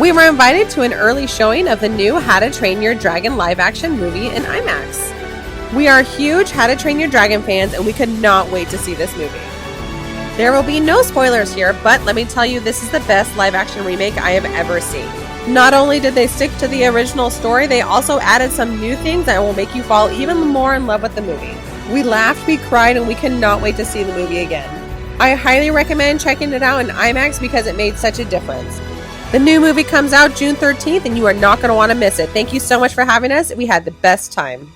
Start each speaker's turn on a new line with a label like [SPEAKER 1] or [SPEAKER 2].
[SPEAKER 1] We were invited to an early showing of the new How to Train Your Dragon live-action movie in IMAX. We are huge How to Train Your Dragon fans, and we could not wait to see this movie. There will be no spoilers here, but let me tell you, this is the best live-action remake I have ever seen. Not only did they stick to the original story, they also added some new things that will make you fall even more in love with the movie. We laughed, we cried, and we cannot wait to see the movie again. I highly recommend checking it out in IMAX because it made such a difference. The new movie comes out June 13th, and you are not going to want to miss it. Thank you so much for having us. We had the best time.